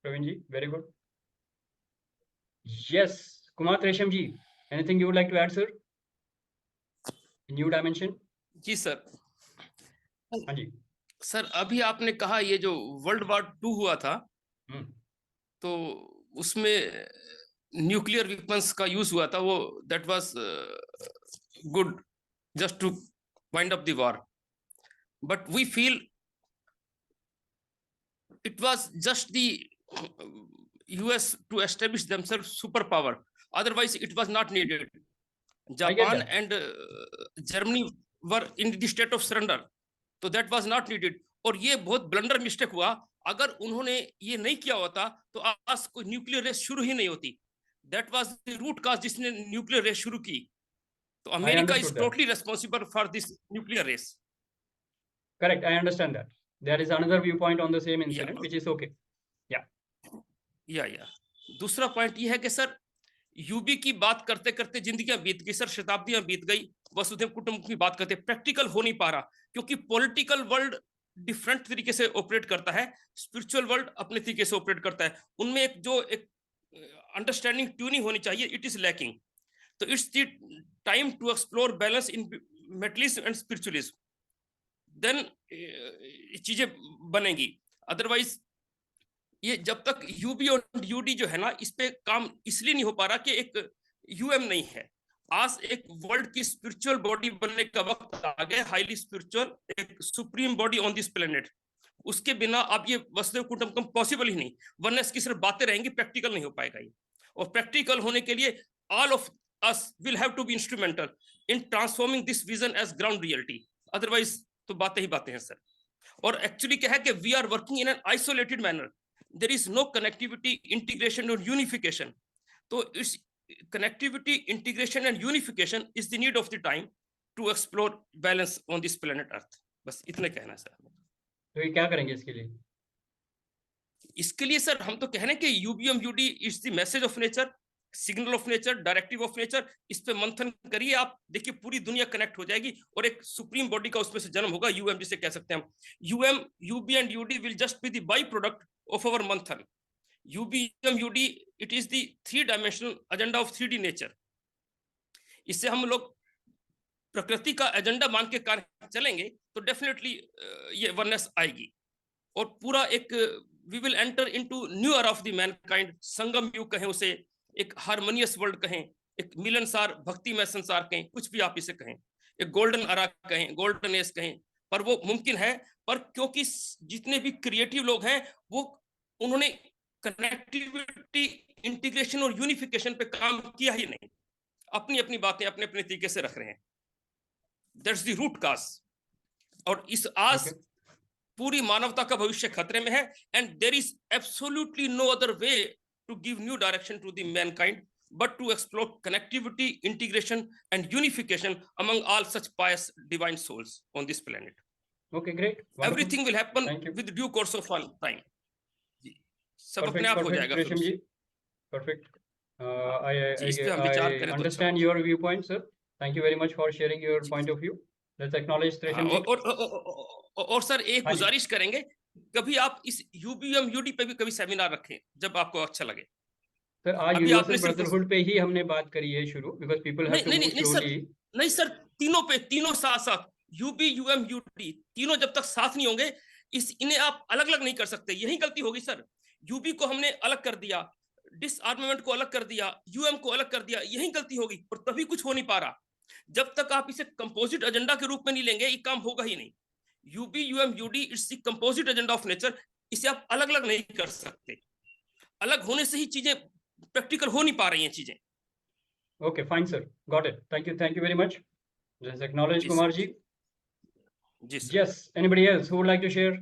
Praveen ji, very good. Yes, Kumar Tresham ji, anything you would like to add, sir? New dimension? Ji sir. हाँ जी। Sir अभी आपने कहा ये जो world war 2 हुआ था, तो उसमें न्यूक्लियर वेपन्स का यूज हुआ था, वो that was good just to wind up the war, but we feel it was just the US to establish themselves superpower, otherwise it was not needed. Japan and Germany were in the state of surrender, so that was not needed. और ये बहुत blunder mistake हुआ, अगर उन्होंने ये नहीं किया होता तो आज कोई न्यूक्लियर रेस शुरू ही नहीं होती. That was the root cause जिसने न्यूक्लियर रेस शुरू की. तो America is totally responsible for this nuclear race. Correct, I understand that. There is another viewpoint on the same incident, which is okay. या दूसरा पॉइंट ये है कि sir UV की बात करते करते जिंदगियां बीत गई सर, शताब्दियां बीत गई. वसुधैव कुटुंब की बात करते प्रैक्टिकल हो नहीं पा रहा, क्योंकि पॉलिटिकल वर्ल्ड डिफरेंट तरीके से ऑपरेट करता है, स्पिरिचुअल वर्ल्ड अपने तरीके से ऑपरेट करता है. उनमें एक अंडरस्टैंडिंग ट्यूनिंग होनी चाहिए, इट इज लैकिंग. तो it's the time to explore balance in materialism and spiritualism, then चीजें बनेंगी. अदरवाइज ये जब तक यूबी और यूडी जो है ना, इस पे काम इसलिए नहीं हो पा रहा कि एक यूएम नहीं है. आज एक वर्ल्ड की स्पिरिचुअल बॉडी बनने का वक्त आ गया, हाईली स्पिरिचुअल, एक supreme body on this planet. उसके बिना अब ये वसुधैव कुटुंबकम पॉसिबल ही नहीं, वरना इसकी सिर्फ बातें रहेंगी, प्रैक्टिकल नहीं हो पाएगा ये. और प्रैक्टिकल होने के लिए all of us will have to be instrumental in transforming this vision as ground reality. Otherwise तो बातें ही बातें हैं सर. और एक्चुअली क्या है कि we are working in an isolated manner. There is no connectivity, integration or unification. So it's connectivity, integration and unification is the need of the time to explore balance on this planet Earth. बस इतना कहना sir. तो ये क्या करेंगे इसके लिए? इसके लिए सर हम तो कह रहे हैं कि यूबीएम यूडी is the message of nature, signal of nature, directive of nature. इस पे मंथन करिए आप, देखिए पूरी दुनिया कनेक्ट हो जाएगी और एक सुप्रीम बॉडी का उसमें से जन्म होगा, यूएम जिसे कह सकते हैं हम. UM, UB and UD will just be the by product of our manthan. UBM UD, it is the 3-dimensional agenda of 3D nature. इससे हम लोग प्रकृति का एजेंडा मान के कार्य चलेंगे तो डेफिनेटली ये वननेस आएगी. और पूरा एक we will enter into new era of the mankind. संगम युग कहें उसे, एक हार्मोनियस वर्ल्ड कहें, एक मिलनसार भक्तिमय संसार कहें, कुछ भी आप इसे कहें, एक गोल्डन एरा कहें, गोल्डन एज कहें, पर वो मुमकिन है. पर क्योंकि जितने भी क्रिएटिव लोग हैं वो उन्होंने कनेक्टिविटी, इंटीग्रेशन और यूनिफिकेशन पे काम किया ही नहीं, अपनी अपनी बातें अपने अपने तरीके से रख रहे हैं. That's the root cause. और इस आज पूरी मानवता का भविष्य खतरे में है. And there is absolutely no other way to give new direction to the mankind but to explore connectivity, integration and unification among all such pious divine souls on this planet. Okay, great. Wonderful. Everything will happen with due course of time. सब अपने आप हो जाएगा. Perfect. I understand your viewpoint, sir. Thank you very much for sharing your point of view. Let's acknowledge Tresham ji. और sir एक गुजारिश करेंगे, कभी आप इस यूबीएम यूडी पे भी कभी सेमिनार रखें जब आपको अच्छा लगे. सर आज यूनिवर्सल ब्रदरहुड पे ही हमने बात करी है शुरू, because people have to move slowly. नहीं सर, तीनों पे, तीनों साथ साथ, यूबी यूएम यूडी तीनों जब तक साथ नहीं होंगे, इन्हें आप अलग अलग नहीं कर सकते. यही गलती होगी सर. यूबी को हमने अलग कर दिया, डिसआर्मामेंट को अलग कर दिया, यूएम को अलग कर दिया, यही गलती होगी और तभी कुछ हो नहीं पा रहा. जब तक आप इसे कंपोजिट एजेंडा के रूप में नहीं लेंगे, ये काम होगा ही नहीं. UB UM UD it's the composite agenda of nature. इसे आप अलग अलग नहीं कर सकते. अलग होने से ही चीजें प्रैक्टिकल हो नहीं पा रही हैं चीजें. Okay, fine sir, got it. Thank you very much. Just acknowledge Kumar ji. Yes. Yes, anybody else who would like to share